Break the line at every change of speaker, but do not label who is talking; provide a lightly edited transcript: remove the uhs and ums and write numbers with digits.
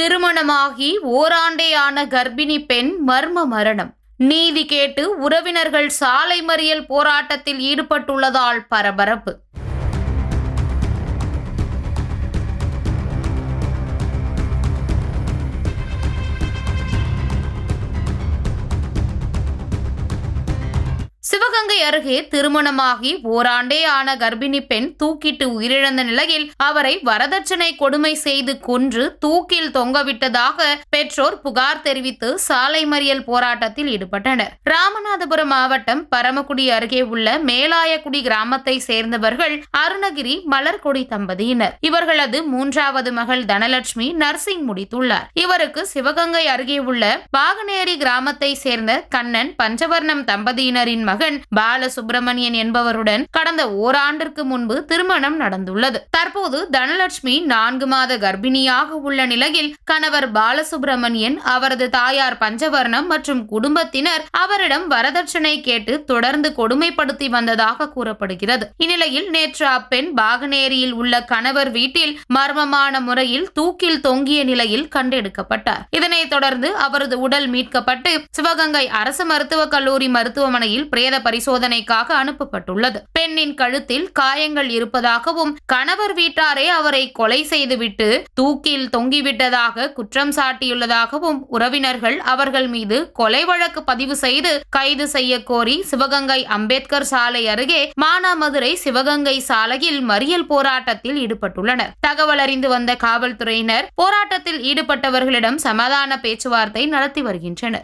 திருமணமாகி ஓராண்டே ஆன கர்ப்பிணி பெண் மர்ம மரணம். நீதி கேட்டு உறவினர்கள் சாலை மறியல் போராட்டத்தில் ஈடுபட்டுள்ளதால் பரபரப்பு. சிவகங்கை அருகே திருமணமாகி ஓராண்டே ஆன கர்ப்பிணி பெண் தூக்கிட்டு உயிரிழந்த நிலையில் அவரை வரதட்சணை கொடுமை செய்து கொன்று தூக்கில் தொங்கவிட்டதாக பெற்றோர் புகார் தெரிவித்து சாலை மறியல் போராட்டத்தில் ஈடுபட்டனர். ராமநாதபுரம் மாவட்டம் பரமக்குடி அருகே உள்ள மேலாயக்குடி கிராமத்தை சேர்ந்தவர்கள் அருணகிரி மலர்கொடி தம்பதியினர். இவர்களது மூன்றாவது மகள் தனலட்சுமி நர்சிங் முடித்துள்ளார். இவருக்கு சிவகங்கை அருகே உள்ள பாகனேரி கிராமத்தை சேர்ந்த கண்ணன் பஞ்சவர்ணம் தம்பதியினரின் மகன் பாலசுப்ரமணியன் என்பவருடன் கடந்த ஓராண்டிற்கு முன்பு திருமணம் நடந்துள்ளது. தற்போது தனலட்சுமி 4 மாத கர்ப்பிணியாக உள்ள நிலையில் கணவர் பாலசுப்ரமணியன், அவரது தாயார் பஞ்சவர்ணம் மற்றும் குடும்பத்தினர் அவரிடம் வரதட்சணை கேட்டு தொடர்ந்து கொடுமைப்படுத்தி வந்ததாக கூறப்படுகிறது. இந்நிலையில் நேற்று அப்பெண் பாகனேரியில் உள்ள கணவர் வீட்டில் மர்மமான முறையில் தூக்கில் தொங்கிய நிலையில் கண்டெடுக்கப்பட்டார். இதனைத் தொடர்ந்து அவரது உடல் மீட்கப்பட்டு சிவகங்கை அரசு மருத்துவக் கல்லூரி மருத்துவமனையில் பிரேத பரிசோதனைக்காக அனுப்பப்பட்டுள்ளது. பெண்ணின் கழுத்தில் காயங்கள் இருப்பதாகவும் கணவர் வீட்டாரே அவரை கொலை செய்துவிட்டு தூக்கில் தொங்கிவிட்டதாக குற்றம் சாட்டியுள்ளதாகவும் உறவினர்கள் அவர்கள் மீது கொலை வழக்கு பதிவு செய்து கைது செய்ய கோரி சிவகங்கை அம்பேத்கர் சாலை அருகே மானாமதுரை சிவகங்கை சாலையில் மறியல் போராட்டத்தில் ஈடுபட்டுள்ளனர். தகவல் அறிந்து வந்த காவல்துறையினர் போராட்டத்தில் ஈடுபட்டவர்களிடம் சமாதான பேச்சுவார்த்தை நடத்தி வருகின்றனர்.